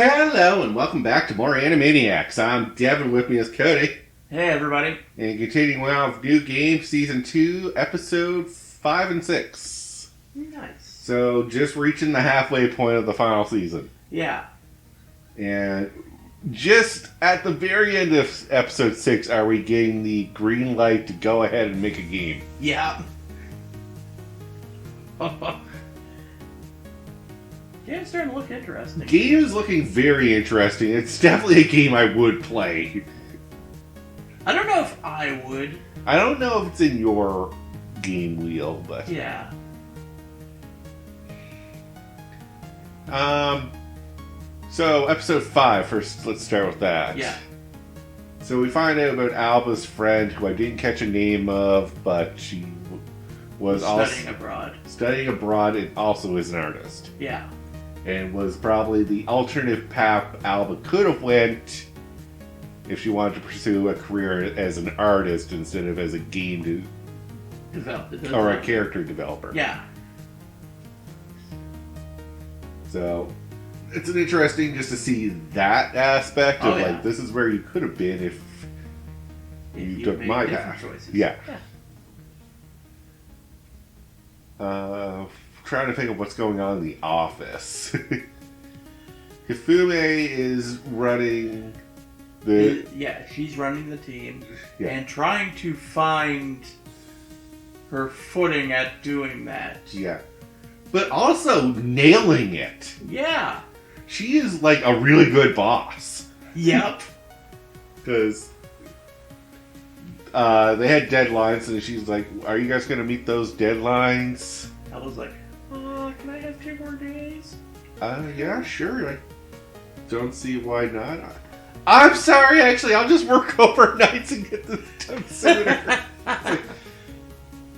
Hello and welcome back to more Animeniacs. I'm Devin, with me is Cody. Hey everybody. And continuing on with New Game Season 2, Episode 5 and 6. Nice. So just reaching the halfway point of the final season. Yeah. And just at the very end of Episode 6 are we getting the green light to go ahead and make a game. Yeah. Game's starting to look interesting. Game is looking very interesting. It's definitely a game I would play. I don't know if I would. I don't know if it's in your game wheel, but... Yeah. So, episode 5, first, let's start with that. Yeah. So we find out about Alba's friend, who I didn't catch a name of, but she was studying abroad and also is an artist. Yeah. And was probably the alternative path Alba could have went if she wanted to pursue a career as an artist instead of as a game or a character developer. Yeah. So it's an interesting just to see that aspect of like this is where you could have been if you took my path. Yeah. Trying to think of what's going on in the office. Kifume is running she's running the team and trying to find her footing at doing that. Yeah. But also nailing it. Yeah. She is like a really good boss. Yep. Because they had deadlines and she's like, are you guys going to meet those deadlines? I was like, can I have 2 more days? Yeah, sure. I don't see why not. I'm sorry, actually, I'll just work overnights and get this done sooner.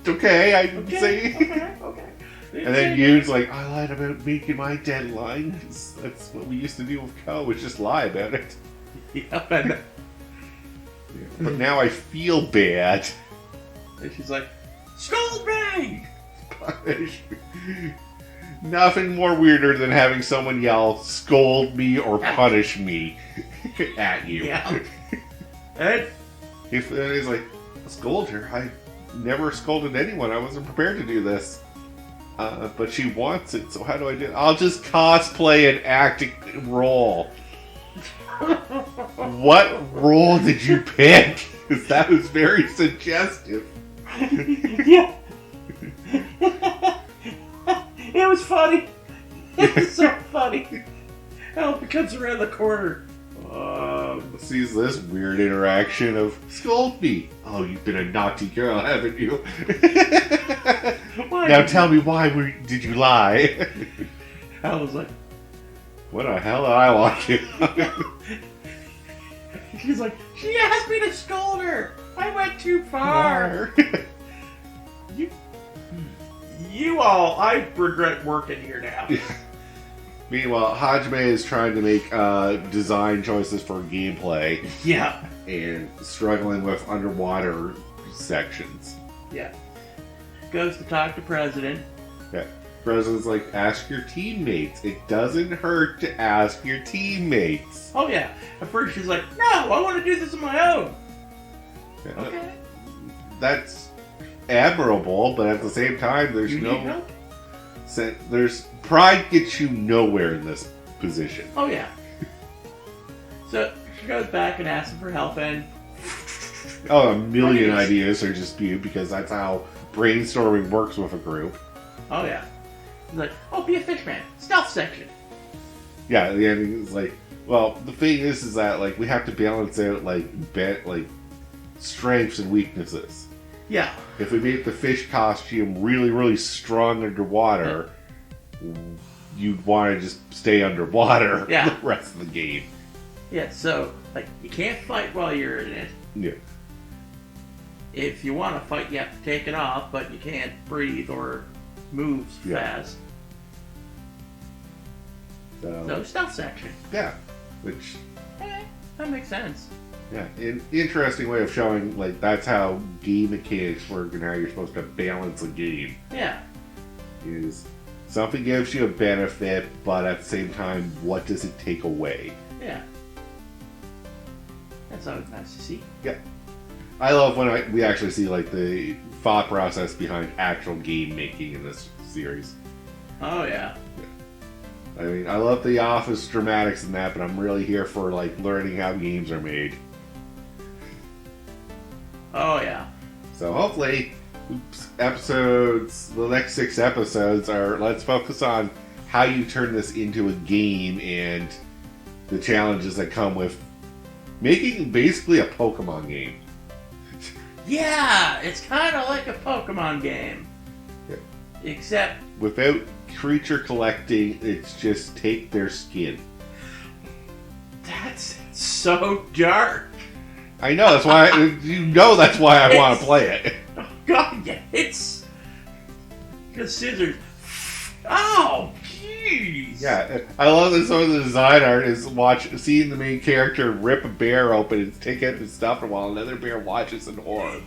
Okay, I can say. Okay. And then Yoon's like, I lied about making my deadlines. That's what we used to do with Ko, was just lie about it. Yep. But now I feel bad. And she's like, scold me! Punish me. Nothing more weirder than having someone yell, scold me or punish me at you. Yeah. And he's like, scold her? I never scolded anyone. I wasn't prepared to do this. But she wants it, so how do I do it? I'll just cosplay an acting role. What role did you pick? Because that was very suggestive. Yeah. It was funny. It was so funny. Help comes around the corner. Sees this weird interaction of scold me. Oh, you've been a naughty girl, haven't you? Now tell me, why did you lie? I was like, what the hell did I want you? She's like, she asked me to scold her. I went too far. I regret working here now. Meanwhile, Hajime is trying to make design choices for gameplay. Yeah. And struggling with underwater sections. Yeah. Goes to talk to President. Yeah. President's like, ask your teammates. It doesn't hurt to ask your teammates. Oh, yeah. At first she's like, no, I want to do this on my own. Yeah, okay. That's admirable, but at the same time, there's you no... need help? There's... Pride gets you nowhere in this position. Oh, yeah. So, she goes back and asks him for help, and... Oh, a million ideas are just spewed, because that's how brainstorming works with a group. Oh, yeah. He's like, oh, be a fishman. Stealth section. Yeah, the ending is like, well, the thing is that, like, we have to balance out, like, strengths and weaknesses. Yeah. If we make the fish costume really, really strong underwater, you'd want to just stay underwater the rest of the game. Yeah, so, like, you can't fight while you're in it. Yeah. If you want to fight, you have to take it off, but you can't breathe or move fast. So, stealth section. Yeah. Which... that makes sense. Yeah, an interesting way of showing, like, that's how game mechanics work and how you're supposed to balance a game. Yeah. Is Something gives you a benefit, but at the same time, what does it take away? Yeah. That's always nice to see. Yeah. I love when we actually see like the thought process behind actual game making in this series. Oh, yeah. I mean, I love the office dramatics and that, but I'm really here for like learning how games are made. Oh, yeah. So hopefully, the next 6 episodes are, let's focus on how you turn this into a game and the challenges that come with making basically a Pokemon game. Yeah, it's kind of like a Pokemon game. Yeah. Except... without creature collecting, it's just take their skin. That's so dark. I know, that's why, that's why I want to play it. Oh, God, yeah, it's... the scissors... Oh, jeez. Yeah, I love that some of the design art is seeing the main character rip a bear open and take out his stuff, and while another bear watches in horror.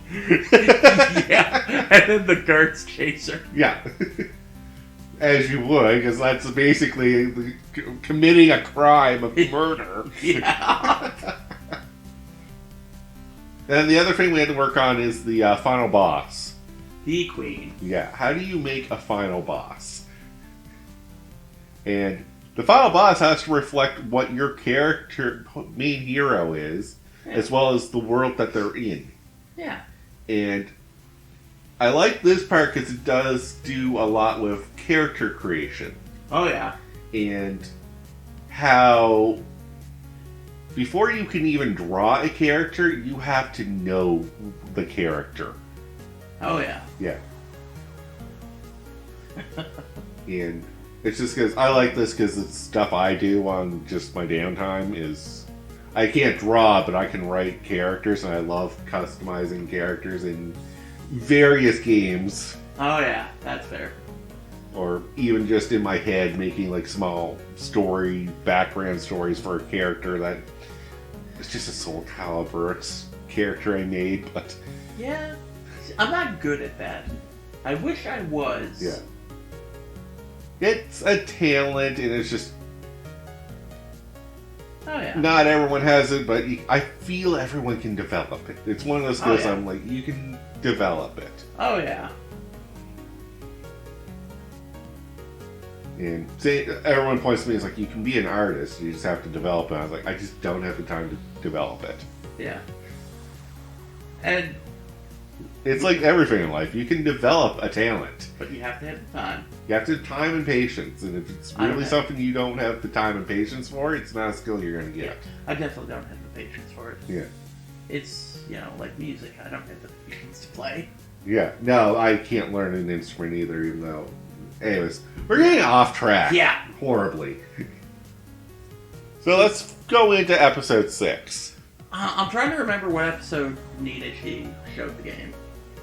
Yeah, and then the guards chase her. Yeah. As you would, because that's basically committing a crime of murder. Yeah. And the other thing we had to work on is the final boss. The Queen. Yeah, how do you make a final boss? And the final boss has to reflect what your character, main hero is, as well as the world that they're in. Yeah. And I like this part because it does do a lot with character creation. Oh, yeah. And how before you can even draw a character, you have to know the character. Oh, yeah. Yeah. And it's just because I like this because it's stuff I do on just my downtime is I can't draw, but I can write characters, and I love customizing characters in various games. Oh, yeah. That's fair. Or even just in my head, making like small background stories for a character that it's just a Soul Calibur character I made, but yeah, I'm not good at that. I wish I was. Yeah, it's a talent, and it's just not everyone has it, but I feel everyone can develop it. It's one of those skills I'm like, you can develop it. Oh yeah. And everyone points to me as like, you can be an artist, you just have to develop it. I was like, I just don't have the time to develop it. Yeah. And it's like everything in life. You can develop a talent, but you have to have the time. You have to have time and patience. And if it's really something you don't have the time and patience for, it's not a skill you're going to get. Yeah. I definitely don't have the patience for it. Yeah. It's, like music. I don't have the patience to play. Yeah. No, I can't learn an instrument either, even though... Anyways, we're getting off track. Yeah. Horribly. So let's go into episode 6. I'm trying to remember what episode Nidashi showed the game.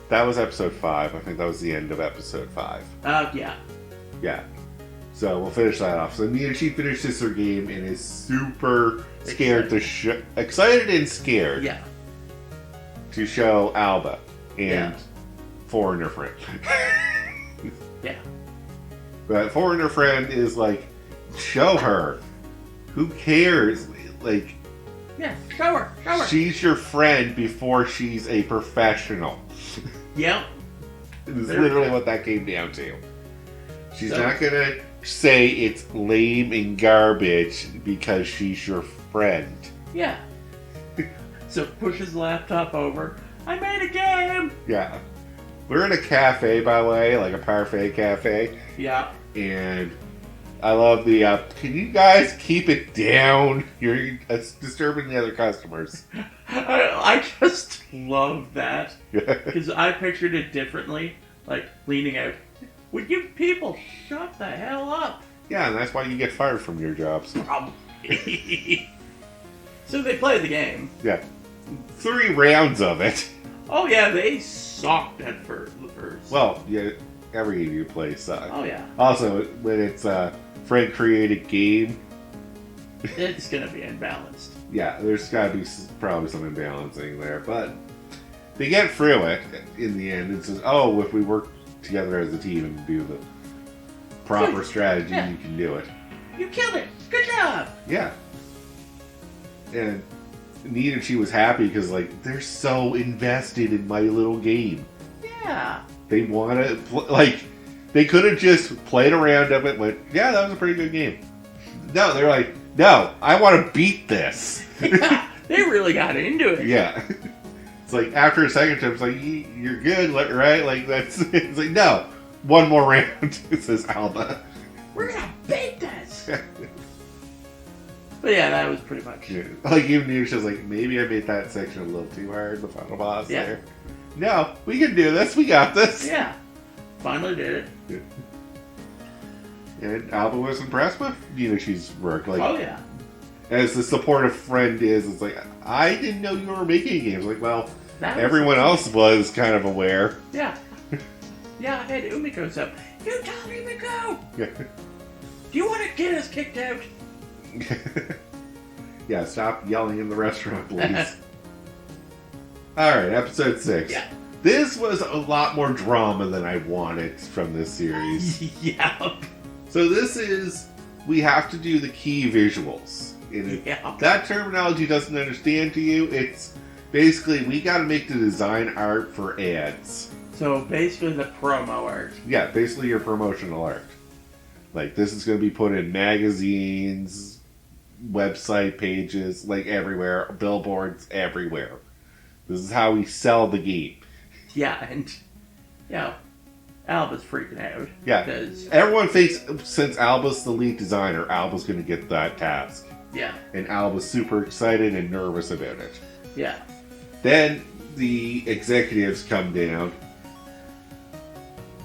That was episode 5. I think that was the end of episode 5. Yeah. Yeah. So we'll finish that off. So Nidashi finishes her game and is super scared excited and scared. Yeah. To show Alba and foreigner friend. Yeah. But foreigner friend is like, show her. Who cares? Like, yeah, show her. She's your friend before she's a professional. Yep. It's literally what that came down to. She's not gonna say it's lame and garbage because she's your friend. Yeah. So pushes the laptop over. I made a game! Yeah. We're in a cafe, by the way, like a parfait cafe. Yeah. And I love the, can you guys keep it down? You're disturbing the other customers. I just love that. Because I pictured it differently. Like, leaning out. Would you people shut the hell up? Yeah, and that's why you get fired from your jobs. Probably. So they play the game. Yeah. 3 rounds of it. Oh yeah, they sucked at first. Well, yeah, every game you play sucks. Oh yeah. Also, when it's a friend-created game, it's gonna be imbalanced. Yeah, there's gotta be probably some imbalancing there, but they get through it in the end. It says, oh, if we work together as a team and do the proper strategy, Yeah. you can do it. You killed it. Good job. Yeah. And Nina, she was happy because, like, they're so invested in my little game. Yeah. They want to, like, they could have just played around of it and went, yeah, that was a pretty good game. No, they're like, no, I want to beat this. Yeah. They really got into it. Yeah. It's like, after a second time, it's like, you're good, right? Like, that's, it's like, no, one more round, says Alba. We're gonna beat this. But yeah, that was pretty much. Yeah. Like, even Nina, she was like, maybe I made that section a little too hard, the final boss there. No, we can do this, we got this. Yeah. Finally did it. And Alba was impressed with Nina-Shi's work. Like, Oh yeah. as the supportive friend is, it's like, I didn't know you were making games. Like, well, That was- everyone else was kind of aware. Yeah. Yeah, I had Umiko's up. You told Umiko! Do you want to get us kicked out? Yeah, stop yelling in the restaurant, please. Alright, episode 6. Yeah. This was a lot more drama than I wanted from this series. Yeah. So this is, we have to do the key visuals. And if Yeah. that terminology doesn't understand to you, it's basically, we got to make the design art for ads. So basically the promo art. Yeah, basically your promotional art. Like, this is going to be put in magazines, website pages, like everywhere, billboards everywhere. This is how we sell the game. Yeah, and yeah, Alba's freaking out. Yeah, Because everyone thinks since Alba's the lead designer, Alba's going to get that task. yeah, And Alba's super excited and nervous about it. yeah, Then the executives come down.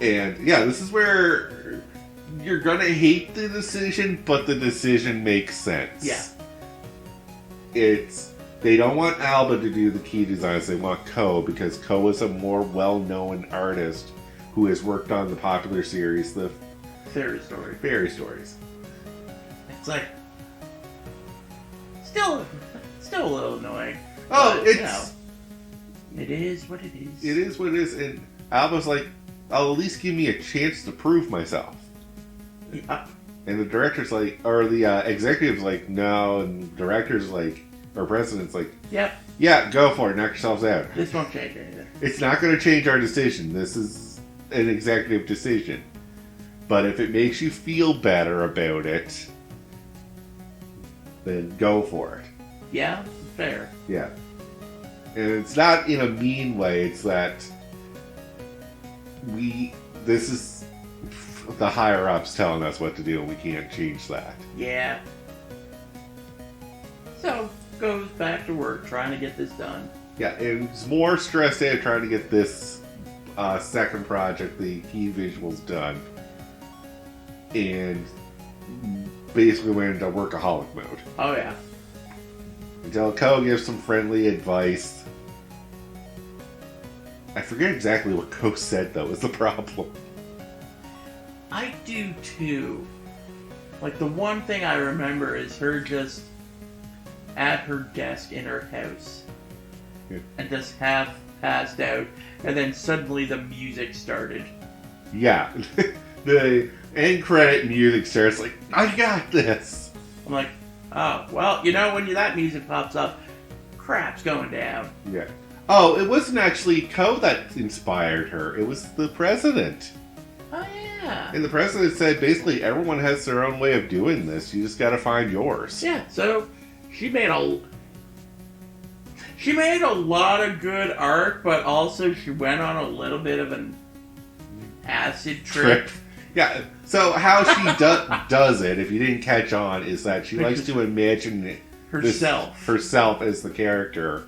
And yeah, this is where you're going to hate the decision, but the decision makes sense. Yeah. They don't want Alba to do the key designs. They want Ko, because Ko is a more well-known artist who has worked on the popular series, the fairy story. Fairy Stories. It's like still a little annoying. Oh, but, it's... you know, it is what it is. It is what it is, and Alba's like, I'll at least give me a chance to prove myself. Yeah. And the director's like, or the executive's like, no, and the director's like, or president's like, Yep. yeah, go for it, knock yourselves out. This won't change anything. It's not going to change our decision. This is an executive decision. But if it makes you feel better about it, then go for it. Yeah, fair. Yeah. And it's not in a mean way, it's that this is the higher ups telling us what to do, and we can't change that. Yeah. So goes back to work trying to get this done. Yeah, and it's more stressed out trying to get this second project, the key visuals, done. And basically went into workaholic mode. Oh yeah. Until Ko gives some friendly advice. I forget exactly what Ko said, though, is the problem. I do too. Like, the one thing I remember is her just at her desk in her house. Yeah. And just half passed out. And then suddenly the music started. Yeah. The end credit music starts like, I got this! I'm like, oh, well, you know, when that music pops up, crap's going down. Yeah. Oh, it wasn't actually Ko that inspired her. It was the president. Oh, yeah. And the president said basically everyone has their own way of doing this. You just gotta find yours. Yeah, so she made a lot of good art, but also she went on a little bit of an acid trip. Yeah, so how she does it, if you didn't catch on, is that she likes to imagine herself as the character,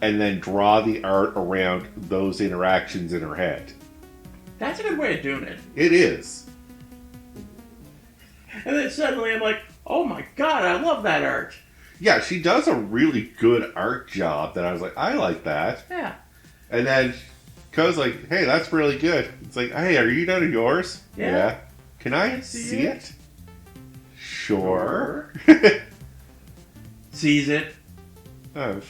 and then draw the art around those interactions in her head. That's a good way of doing it. It is. And then suddenly I'm like, oh my god, I love that art. Yeah, she does a really good art job that I was like, I like that. Yeah. And then Ko's like, hey, that's really good. It's like, hey, are you done with yours? Yeah. Can I see it? Sure. Sees it, Oh.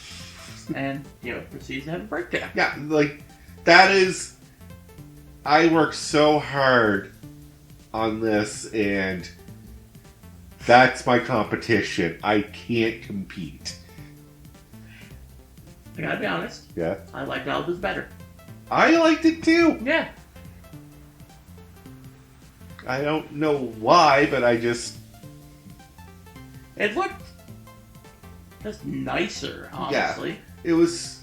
and, proceeds to have a breakdown. Yeah, like, that is... I work so hard on this, and that's my competition. I can't compete. I gotta be honest. Yeah. I liked Alba's better. I liked it too. Yeah. I don't know why, but I just... It looked just nicer, honestly. Yeah, it was...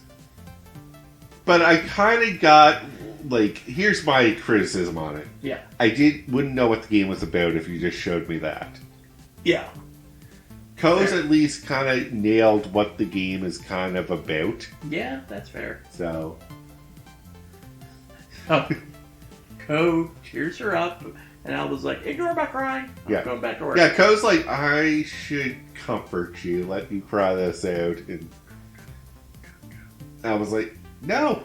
But I kind of got... Like, here's my criticism on it. Yeah. I wouldn't know what the game was about if you just showed me that. Yeah. Co's Fair. at least kind of nailed what the game is kind of about. Yeah, that's fair. So... Oh. Co cheers her up, and Alba's like, ignore my crying. I'm going back to work. Yeah, Co's like, I should comfort you, let you cry this out. And I was like, no,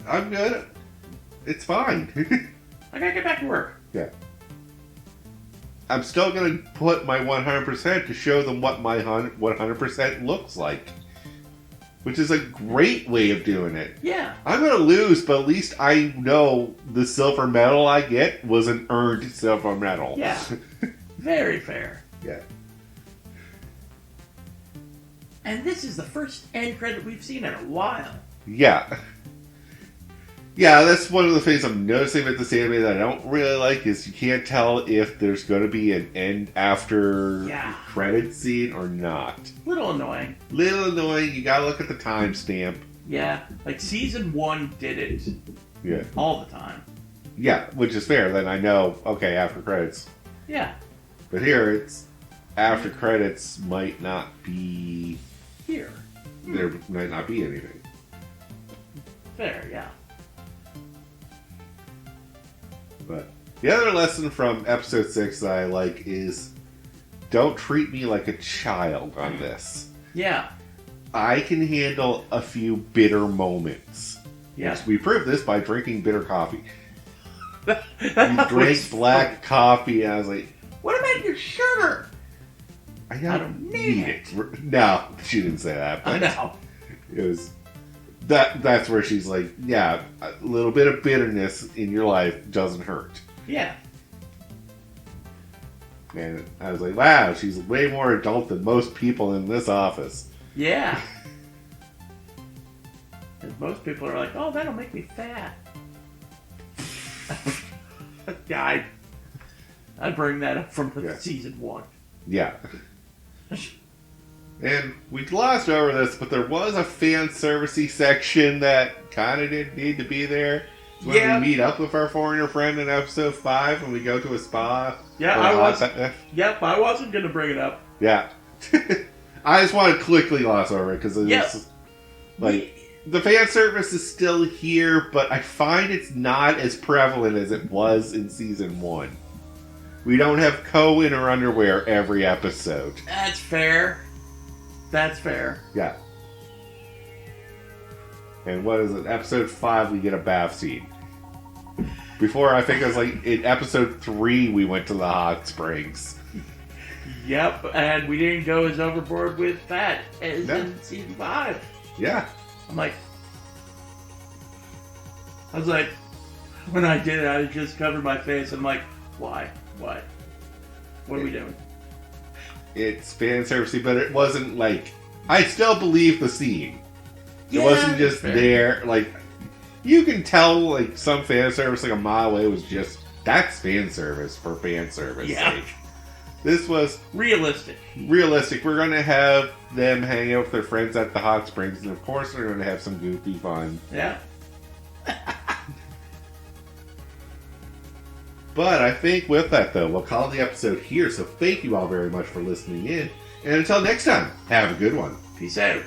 I'm good. It's fine. I gotta get back to work. Yeah. I'm still going to put my 100% to show them what my 100% looks like. Which is a great way of doing it. Yeah. I'm going to lose, but at least I know the silver medal I get was an earned silver medal. Yeah. Very fair. Yeah. And this is the first end credit we've seen in a while. Yeah. Yeah, that's one of the things I'm noticing with this anime that I don't really like is you can't tell if there's going to be an end after credit scene or not. Little annoying. Little annoying. You got to look at the timestamp. Yeah, like season 1 did it all the time. Yeah, which is fair. Then I know, okay, after credits. Yeah. But here, it's after credits might not be... Here. There might not be anything. Fair, yeah. But the other lesson from episode 6 that I like is don't treat me like a child on this. Yeah. I can handle a few bitter moments. Yeah. Yes, we proved this by drinking bitter coffee. That You drank black coffee, and I was like, what about your sugar? I I don't need it. No, she didn't say that. I But know. it was that's where she's like, yeah, a little bit of bitterness in your life doesn't hurt. Yeah. And I was like, wow, she's way more adult than most people in this office. Yeah. And most people are like, oh, that'll make me fat. Yeah, I bring that up from season 1. Yeah. And we glossed over this, but there was a fan servicey section that kind of didn't need to be there. It's when we meet up with our foreigner friend in episode 5 when we go to a spa. Yeah, I wasn't going to bring it up. Yeah. I just want to quickly gloss over it because it's like the fan service is still here, but I find it's not as prevalent as it was in season 1. We don't have Ko in her underwear every episode. That's fair. That's fair. Yeah. And what is it? Episode 5, we get a bath scene. Before, I think it was like in episode 3, we went to the hot springs. Yep, and we didn't go as overboard with that as in season 5. Yeah. I was like, when I did it, I just covered my face. I'm like, why? What? What are we doing? It's fan servicey, but it wasn't like... I still believe the scene. It wasn't just there. Like, you can tell, like, some fan service, like, a mile away was just... That's fan service for fan service sake. This was... Realistic. We're going to have them hang out with their friends at the hot springs, and of course they're going to have some goofy fun. Yeah. But I think with that, though, we'll call the episode here. So thank you all very much for listening in. And until next time, have a good one. Peace out.